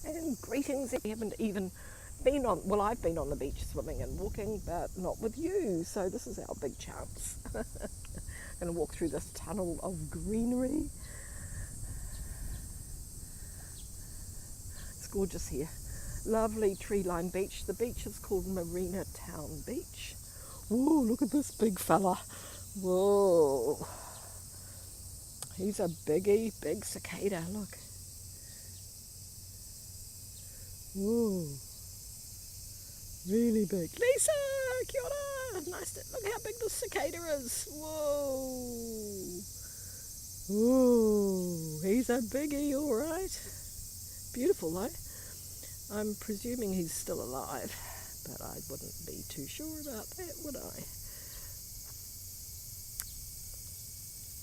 And greetings. We haven't even been on, well, I've been on the beach swimming and walking, but not with you. So this is our big chance. Going to walk through this tunnel of greenery. It's gorgeous here. Lovely tree-lined beach. The beach is called Marina Town Beach. Whoa, look at this big fella. Whoa. He's a biggie, big cicada, look. Whoa. Really big. Lisa, kia ora. Nice to, look how big this cicada is. Whoa. Whoa. He's a biggie, all right. Beautiful, though. I'm presuming he's still alive, but I wouldn't be too sure about that, would I?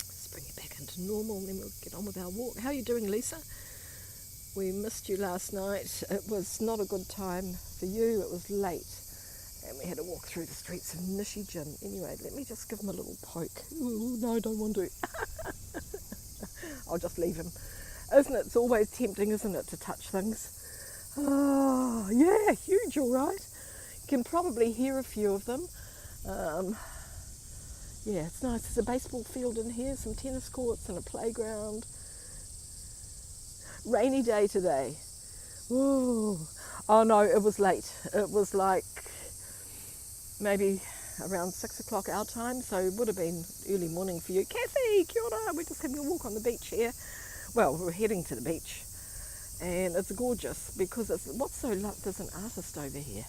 Let's bring it back into normal, and then we'll get on with our walk. How are you doing, Lisa? We missed you last night. It was not a good time for you. It was late, and we had to walk through the streets of Nishijin. Anyway, let me just give him a little poke. Ooh, no, I don't want to. I'll just leave him. Isn't it? It's always tempting, isn't it, to touch things? Oh, yeah, huge, all right. You can probably hear a few of them. Yeah, it's nice. There's a baseball field in here, some tennis courts and a playground. Rainy day today. Whoa. Oh no, it was late. It was like maybe around 6 o'clock our time, so it would have been early morning for you. Kathy, kia ora. We're just having a walk on the beach here. Well, we're heading to the beach. And it's gorgeous because what's so lovely, there's an artist over here.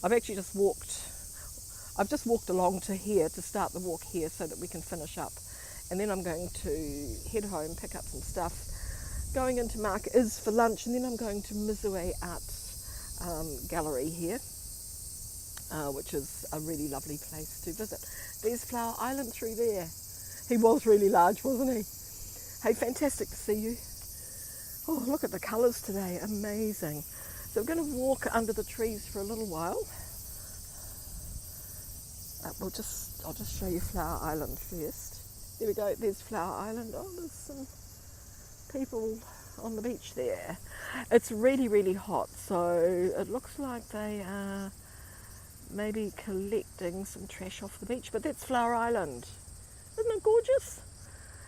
I've just walked along to here to start the walk here so that we can finish up. And then I'm going to head home, pick up some stuff. Going into Mark Is for lunch, and then I'm going to Mizue Art Gallery here, which is a really lovely place to visit. There's Flower Island through there. He was really large, wasn't he? Hey, fantastic to see you. Oh, look at the colours today, amazing. So we're going to walk under the trees for a little while. I'll just show you Flower Island first. There we go, there's Flower Island. Oh, there's some people on the beach there. It's really, really hot, so it looks like they are maybe collecting some trash off the beach, but that's Flower Island. Isn't it gorgeous?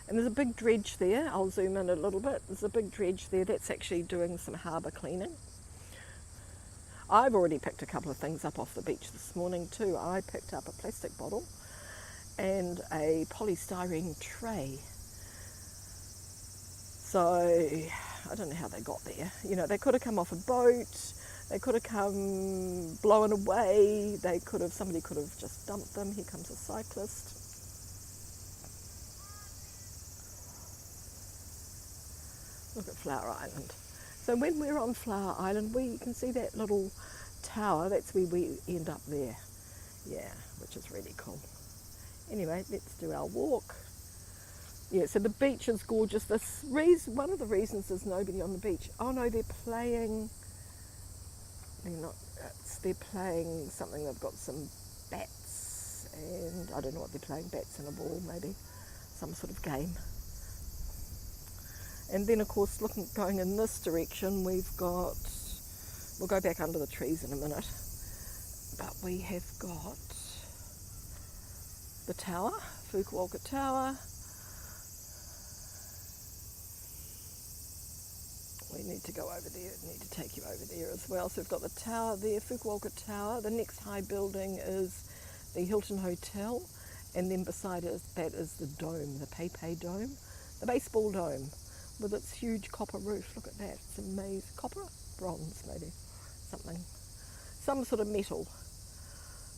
And there's a big dredge there. I'll zoom in a little bit. There's a big dredge there that's actually doing some harbour cleaning. I've already picked a couple of things up off the beach this morning too. I picked up a plastic bottle and a polystyrene tray. So I don't know how they got there. You know, they could have come off a boat. They could have come blown away. Somebody could have just dumped them. Here comes a cyclist. Look at Flower Island. So when we're on Flower Island, we can see that little tower. That's where we end up there. Yeah, which is really cool. Anyway, let's do our walk. Yeah, so the beach is gorgeous. One of the reasons there's nobody on the beach. Oh no, they're playing. They're playing something. They've got some bats, and I don't know what they're playing. Bats and a ball, maybe some sort of game. And then, of course, going in this direction, we'll go back under the trees in a minute, but we have got the tower, Fukuoka Tower. We need to go over there, need to take you over there as well. So we've got the tower there, Fukuoka Tower. The next high building is the Hilton Hotel, and then beside that is the dome, the Pei Dome, the baseball dome, with its huge copper roof. Look at that, it's amazing. Copper? Bronze, maybe. Some sort of metal.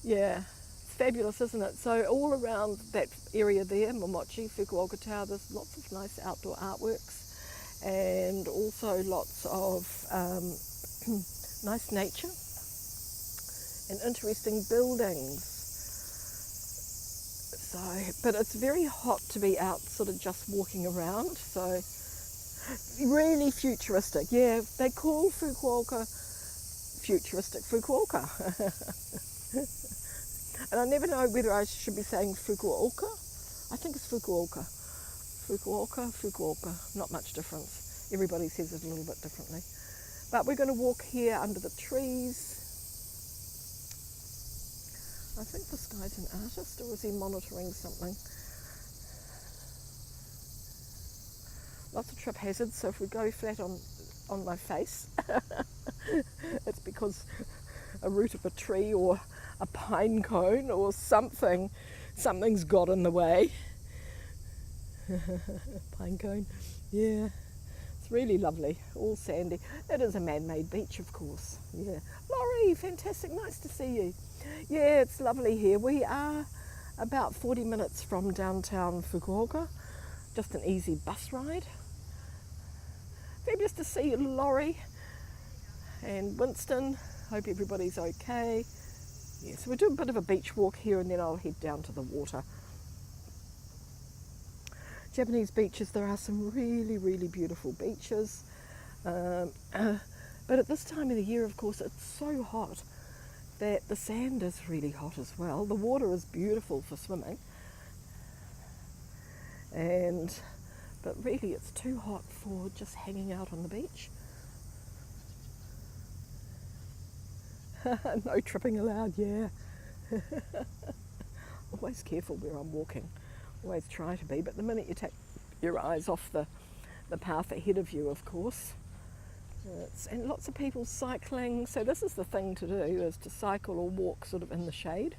Yeah, it's fabulous, isn't it? So all around that area there, Momochi, Fukuoka Tower, there's lots of nice outdoor artworks and also lots of nice nature and interesting buildings. So, but it's very hot to be out sort of just walking around, so really futuristic. Yeah, they call Fukuoka futuristic Fukuoka. And I never know whether I should be saying Fukuoka. I think it's Fukuoka. Fukuoka, not much difference. Everybody says it a little bit differently. But we're going to walk here under the trees. I think this guy's an artist, or is he monitoring something? Lots of trip hazards, so if we go flat on my face, it's because a root of a tree or a pine cone or something's got in the way. Pine cone, yeah. It's really lovely, all sandy. It is a man-made beach, of course, yeah. Laurie, fantastic, nice to see you. Yeah, it's lovely here. We are about 40 minutes from downtown Fukuoka, just an easy bus ride. Fabulous to see you, Laurie and Winston. Hope everybody's okay. Yeah, so we'll do a bit of a beach walk here and then I'll head down to the water. Japanese beaches, there are some really, really beautiful beaches. But at this time of the year, of course, it's so hot that the sand is really hot as well. The water is beautiful for swimming. But really it's too hot for just hanging out on the beach. No tripping allowed, yeah. Always careful where I'm walking. Always try to be, but the minute you take your eyes off the path ahead of you, of course. And lots of people cycling, so this is the thing to do, is to cycle or walk sort of in the shade.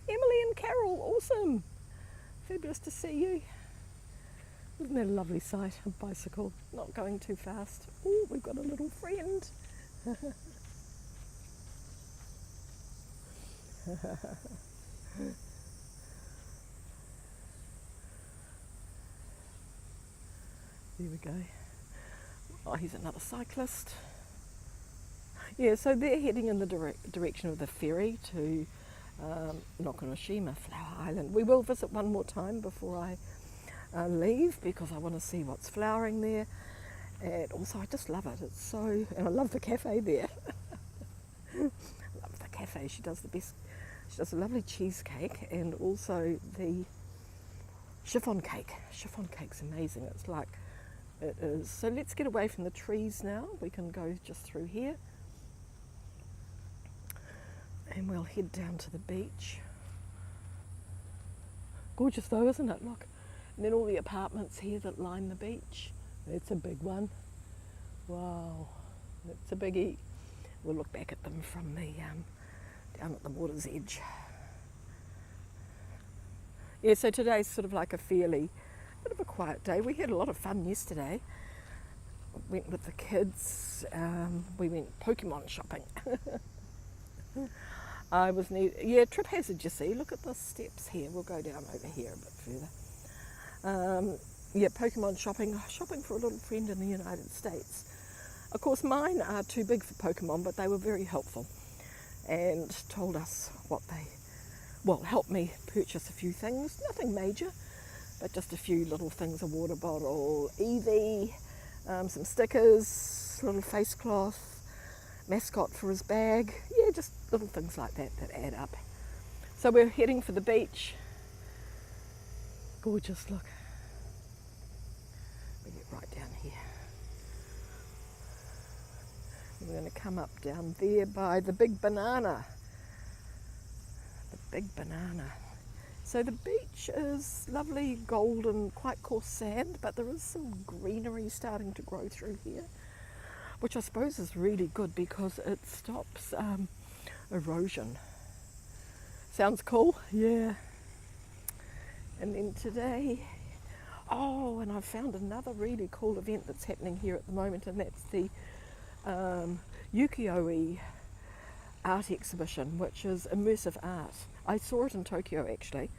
Emily and Carol, awesome. Fabulous to see you. Isn't that a lovely sight, a bicycle, not going too fast. Oh, we've got a little friend. There we go. Oh, he's another cyclist. Yeah, so they're heading in the direction of the ferry to Nokonoshima, Flower Island. We will visit one more time before I leave because I want to see what's flowering there. And also I just love it. It's so, and I love the cafe there. I love the cafe. She does a lovely cheesecake and also the chiffon cake. Chiffon cake's amazing. It's like, it is. So let's get away from the trees now. We can go just through here. And we'll head down to the beach. Gorgeous though, isn't it? Look. And then all the apartments here that line the beach. That's a big one. Wow, that's a biggie. We'll look back at them from the down at the water's edge. Yeah, so today's sort of like a fairly bit of a quiet day. We had a lot of fun yesterday. Went with the kids. We went Pokemon shopping. I was trip hazard, you see. Look at the steps here. We'll go down over here a bit further. Pokemon shopping for a little friend in the United States. Of course, mine are too big for Pokemon, but they were very helpful and told us helped me purchase a few things. Nothing major, but just a few little things, a water bottle, Eevee, some stickers, little face cloth, mascot for his bag. Yeah, just little things like that add up. So we're heading for the beach. Gorgeous, look. We get right down here. We're going to come up down there by the big banana. The big banana. So the beach is lovely golden, quite coarse sand, but there is some greenery starting to grow through here, which I suppose is really good because it stops erosion. Sounds cool? Yeah. And then today, and I've found another really cool event that's happening here at the moment, and that's the ukiyo-e art exhibition, which is immersive art. I saw it in Tokyo actually,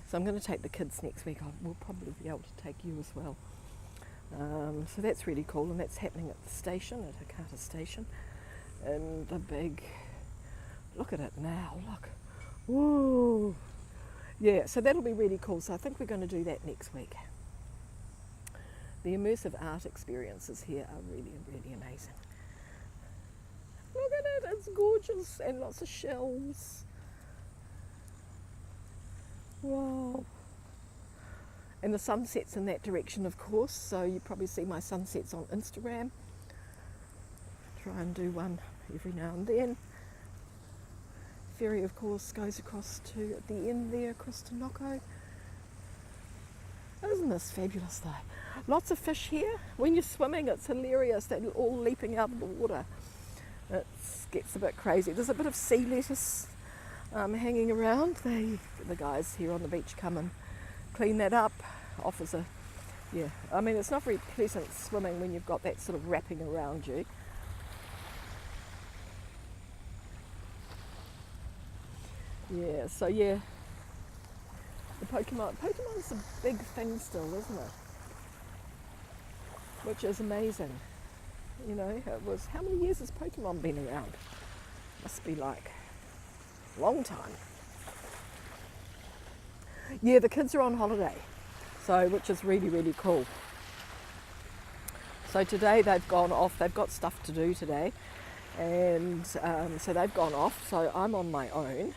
so I'm going to take the kids next week. We'll probably be able to take you as well. So that's really cool, and that's happening at the station, at Hakata Station, and the big, look at it now, look, whoa. Yeah, so that'll be really cool. So I think we're going to do that next week. The immersive art experiences here are really, really amazing. Look at it, it's gorgeous, and lots of shells. Wow. And the sunset's in that direction, of course, so you probably see my sunsets on Instagram. Try and do one every now and then. Ferry, of course, goes across to, at the end there, across to Noko. Isn't this fabulous though? Lots of fish here. When you're swimming, it's hilarious. They're all leaping out of the water. It gets a bit crazy. There's a bit of sea lettuce hanging around. The guys here on the beach come and clean that up. Offers a, yeah, I mean, it's not very pleasant swimming when you've got that sort of wrapping around you. Yeah, so yeah, the Pokemon's a big thing still, isn't it? Which is amazing. You know, it was, how many years has Pokemon been around? Must be like a long time. Yeah, the kids are on holiday, so which is really, really cool. So today they've gone off, they've got stuff to do today, and so they've gone off, so I'm on my own.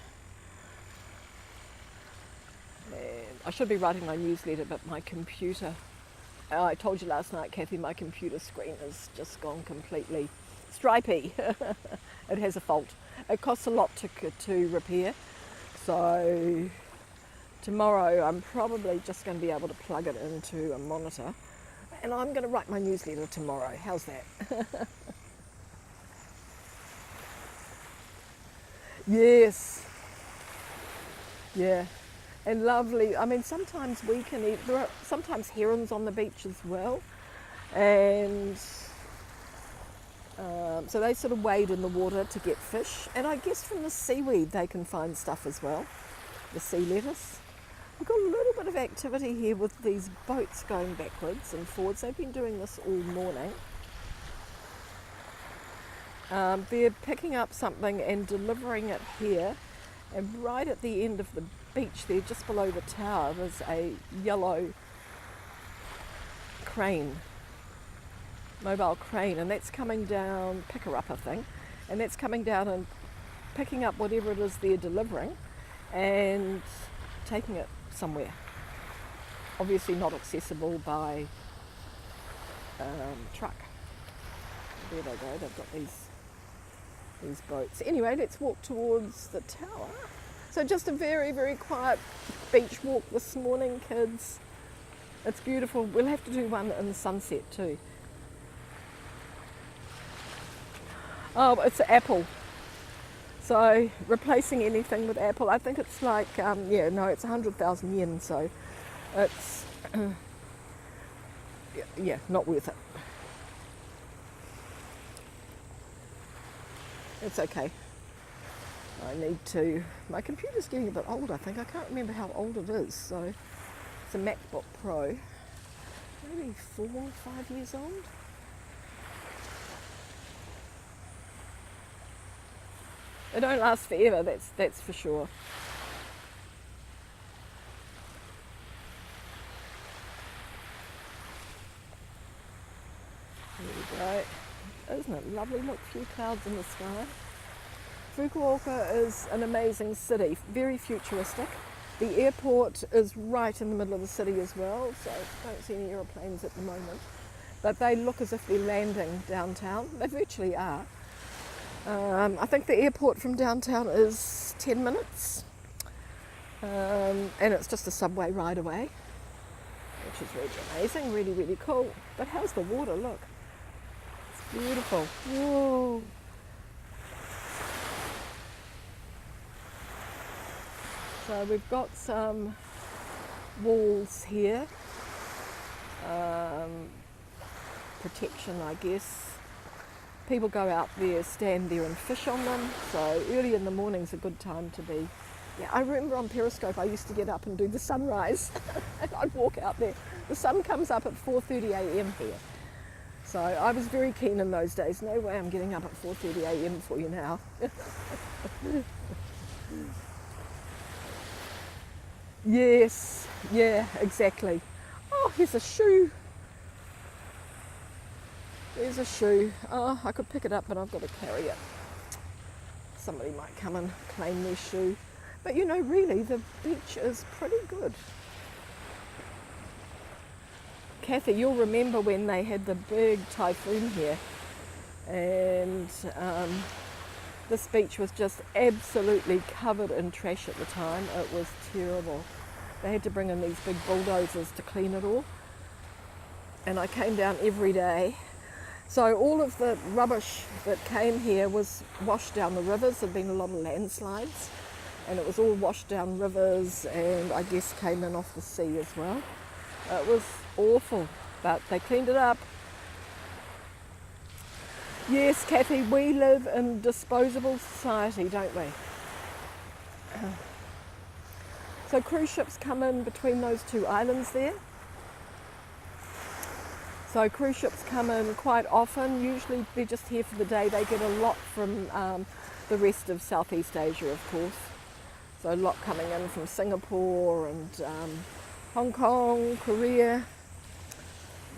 And I should be writing my newsletter, but my computer, I told you last night, Kathy, my computer screen has just gone completely stripey. It has a fault. It costs a lot to repair, so tomorrow I'm probably just going to be able to plug it into a monitor, and I'm going to write my newsletter tomorrow. How's that? Yes. Yeah. And lovely. I mean, sometimes we can eat, there are sometimes herons on the beach as well, and so they sort of wade in the water to get fish, and I guess from the seaweed they can find stuff as well, the sea lettuce. We've got a little bit of activity here with these boats going backwards and forwards. They've been doing this all morning. They're picking up something and delivering it here, and right at the end of the beach there, just below the tower, there's a yellow crane, mobile crane, and that's coming down, picker-upper thing, and that's coming down and picking up whatever it is they're delivering and taking it somewhere. Obviously not accessible by truck. There they go, they've got these boats. Anyway, let's walk towards the tower. So just a very, very quiet beach walk this morning, kids. It's beautiful. We'll have to do one in the sunset too. Oh, it's Apple. So replacing anything with Apple, I think it's like, yeah, no, it's 100,000 yen, so it's, yeah, not worth it. It's okay. I need to, my computer's getting a bit old, I think. I can't remember how old it is. So it's a MacBook Pro, maybe 4 or 5 years old. They don't last forever, that's for sure. There we go. Isn't it lovely? Look, a few clouds in the sky. Fukuoka is an amazing city, very futuristic. The airport is right in the middle of the city as well, so I don't see any aeroplanes at the moment. But they look as if they're landing downtown. They virtually are. I think the airport from downtown is 10 minutes, and it's just a subway ride away, which is really amazing, really, really cool. But how's the water? Look, it's beautiful. Whoa. So we've got some walls here, protection, I guess. People go out there, stand there and fish on them, so early in the morning's a good time to be. Yeah, I remember on Periscope I used to get up and do the sunrise and I'd walk out there. The sun comes up at 4:30 a.m. here, so I was very keen in those days. No way I'm getting up at 4:30 a.m. for you now. Yes, yeah, exactly. Oh, here's a shoe. There's a shoe. Oh, I could pick it up, but I've got to carry it. Somebody might come and claim their shoe. But you know, really, the beach is pretty good. Kathy, you'll remember when they had the big typhoon here, and and this beach was just absolutely covered in trash at the time. It was terrible. They had to bring in these big bulldozers to clean it all. And I came down every day. So all of the rubbish that came here was washed down the rivers. There had been a lot of landslides, and it was all washed down rivers, and I guess came in off the sea as well. It was awful, but they cleaned it up. Yes, Kathy, we live in disposable society, don't we? So cruise ships come in between those two islands there. So cruise ships come in quite often. Usually they're just here for the day. They get a lot from the rest of Southeast Asia, of course. So a lot coming in from Singapore and Hong Kong, Korea.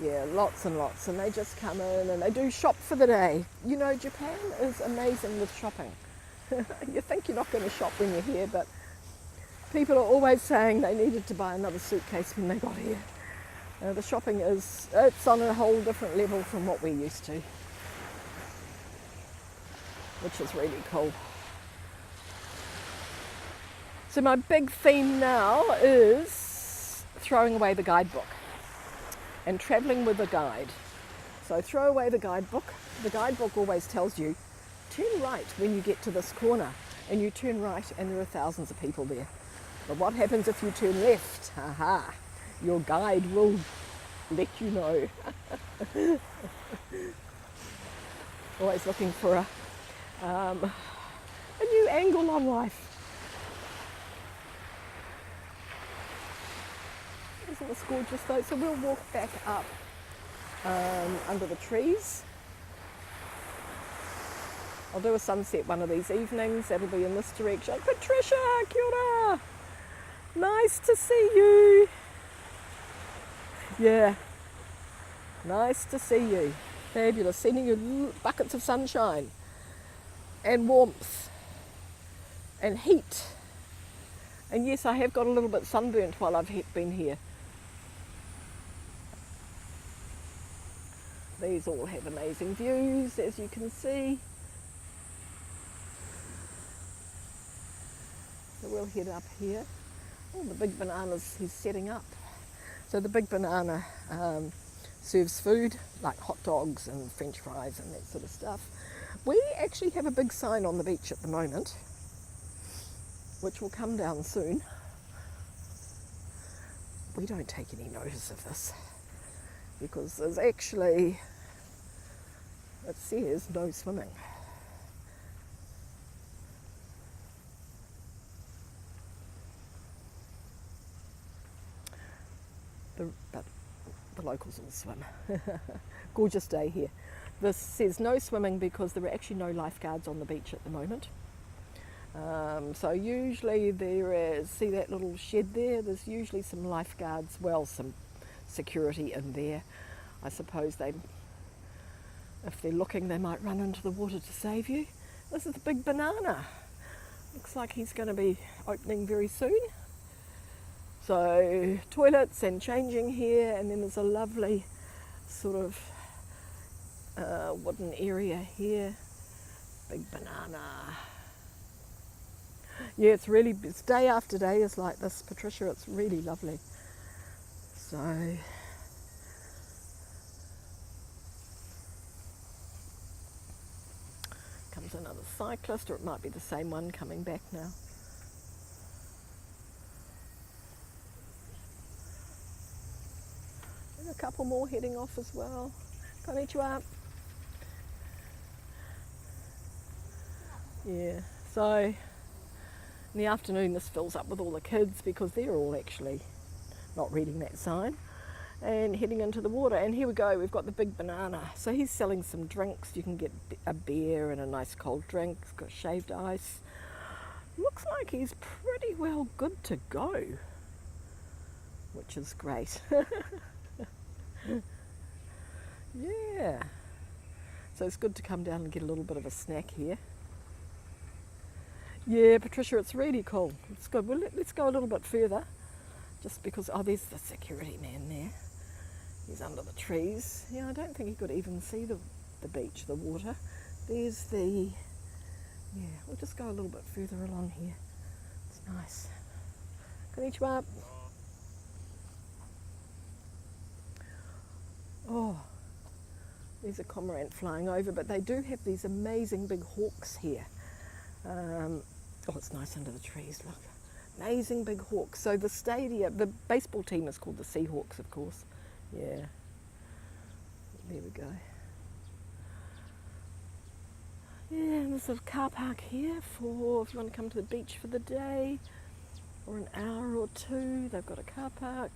Yeah, lots and lots. And they just come in and they do shop for the day. You know, Japan is amazing with shopping. You think you're not going to shop when you're here, but people are always saying they needed to buy another suitcase when they got here. The shopping it's on a whole different level from what we're used to, which is really cool. So my big theme now is throwing away the guidebook and travelling with a guide. So throw away the guidebook. The guidebook always tells you, turn right when you get to this corner, and you turn right and there are thousands of people there. But what happens if you turn left? Haha. Your guide will let you know. Always looking for a new angle on life. Isn't this gorgeous though? So we'll walk back up under the trees. I'll do a sunset one of these evenings. That'll be in this direction. Patricia, kia ora. Nice to see you. Yeah, nice to see you. Fabulous. Sending you buckets of sunshine and warmth and heat. And yes, I have got a little bit sunburnt while I've been here. These all have amazing views, as you can see. So we'll head up here. Oh, the big bananas he's setting up. So the big banana serves food like hot dogs and French fries and that sort of stuff. We actually have a big sign on the beach at the moment, which will come down soon. We don't take any notice of this because there's actually, it says no swimming. But the locals all swim. Gorgeous day here. This says no swimming because there are actually no lifeguards on the beach at the moment. So usually there is, see that little shed there? There's usually some lifeguards, well, some security in there. I suppose if they're looking, they might run into the water to save you. This is the big banana. Looks like he's going to be opening very soon. So toilets and changing here, and then there's a lovely sort of wooden area here. Big banana. Yeah, it's day after day is like this, Patricia. It's really lovely. So comes another cyclist, or it might be the same one coming back now. And a couple more heading off as well. Konnichiwa. Yeah, so in the afternoon this fills up with all the kids because they're all actually not reading that sign and heading into the water. And here we go, we've got the big banana. So he's selling some drinks. You can get a beer and a nice cold drink. He's got shaved ice. Looks like he's pretty well good to go, which is great. Yeah, so it's good to come down and get a little bit of a snack here. Yeah, Patricia, it's really cool. It's good. Well, let's go a little bit further, just because, oh, there's the security man there. He's under the trees. Yeah, I don't think he could even see the beach, the water. There's the, yeah, we'll just go a little bit further along here. It's nice. Konnichiwa. Oh, there's a cormorant flying over, but they do have these amazing big hawks here. Oh, it's nice under the trees, look. Amazing big hawks. So the stadium, the baseball team is called the Seahawks, of course. Yeah. There we go. Yeah, and there's a car park here for if you want to come to the beach for the day or an hour or two. They've got a car park.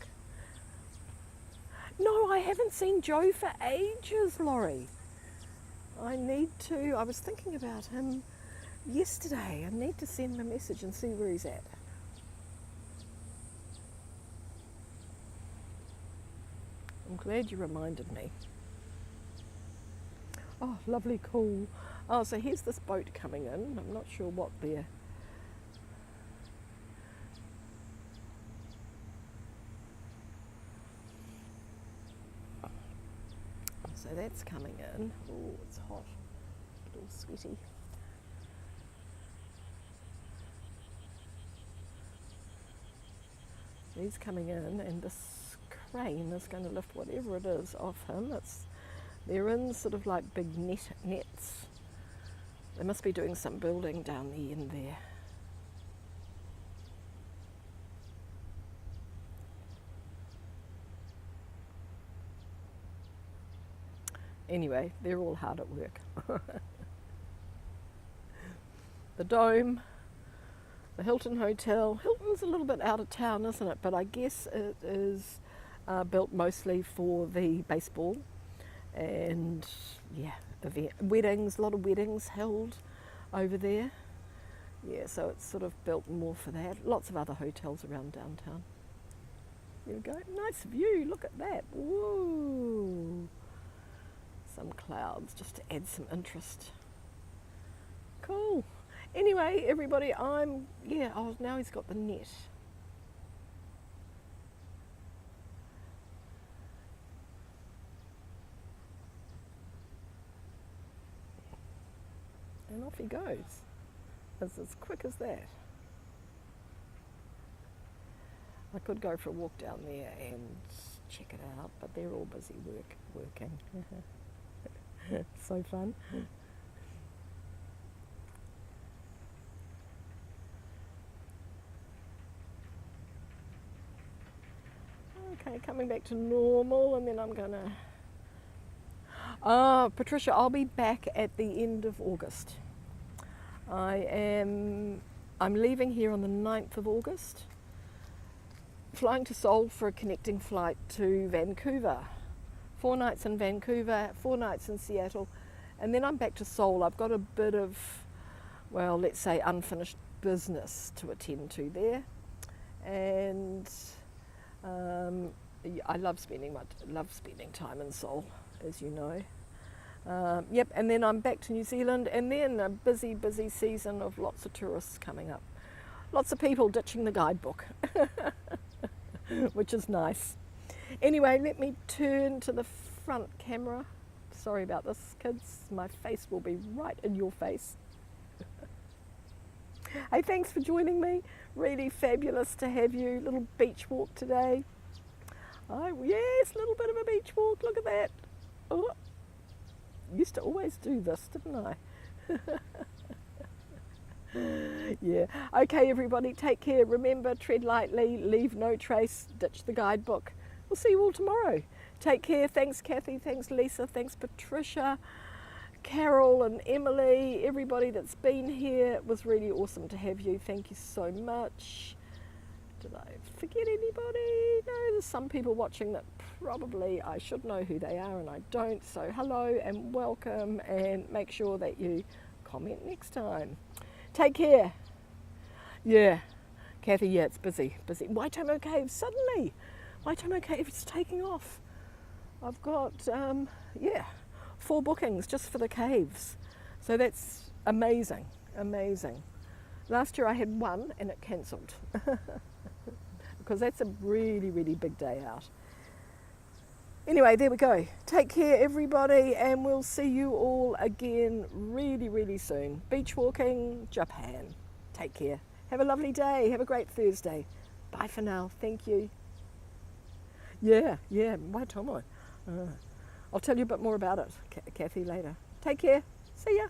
No, I haven't seen Joe for ages, Laurie. I need to. I was thinking about him yesterday. I need to send him a message and see where he's at. I'm glad you reminded me. Oh, lovely, cool. Oh, so here's this boat coming in. I'm not sure what they're... So that's coming in. Oh, it's hot. A little sweaty. So he's coming in, and this crane is going to lift whatever it is off him. They're in sort of like big nets. They must be doing some building down the end there. Anyway, they're all hard at work. The Dome, the Hilton Hotel. Hilton's a little bit out of town, isn't it? But I guess it is built mostly for the baseball and, yeah, weddings, a lot of weddings held over there. Yeah, so it's sort of built more for that. Lots of other hotels around downtown. There we go. Nice view. Look at that. Whoa. Some clouds just to add some interest. Cool. Anyway, everybody, oh, now he's got the net. And off he goes. It's as quick as that. I could go for a walk down there and check it out, but they're all busy working. So fun. Okay, coming back to normal, and then I'm gonna... Patricia, I'll be back at the end of August. I'm leaving here on the 9th of August, flying to Seoul for a connecting flight to Vancouver. 4 nights in Vancouver, 4 nights in Seattle, and then I'm back to Seoul. I've got a bit of, well, let's say unfinished business to attend to there, and I love spending time in Seoul, as you know. Yep, and then I'm back to New Zealand, and then a busy season of lots of tourists coming up. Lots of people ditching the guidebook, which is nice. Anyway, let me turn to the front camera. Sorry about this, kids. My face will be right in your face. Hey, thanks for joining me. Really fabulous to have you. Little beach walk today. Oh, yes, a little bit of a beach walk. Look at that. Oh, used to always do this, didn't I? Yeah. Okay, everybody, take care. Remember, tread lightly, leave no trace, ditch the guidebook. We'll see you all tomorrow. Take care. Thanks, Kathy. Thanks, Lisa. Thanks, Patricia, Carol and Emily, everybody that's been here. It was really awesome to have you. Thank you so much. Did I forget anybody? No, there's some people watching that probably I should know who they are and I don't. So hello and welcome, and make sure that you comment next time. Take care. Yeah, Kathy, yeah, it's busy. Waitomo Cave, suddenly. Waitomo Cave is taking off. I've got, 4 bookings just for the caves. So that's amazing. Last year I had 1 and it cancelled. Because that's a really big day out. Anyway, there we go. Take care, everybody, and we'll see you all again really, really soon. Beach walking, Japan. Take care. Have a lovely day. Have a great Thursday. Bye for now. Thank you. Yeah, my tomo. I'll tell you a bit more about it, Kathy, later. Take care. See ya.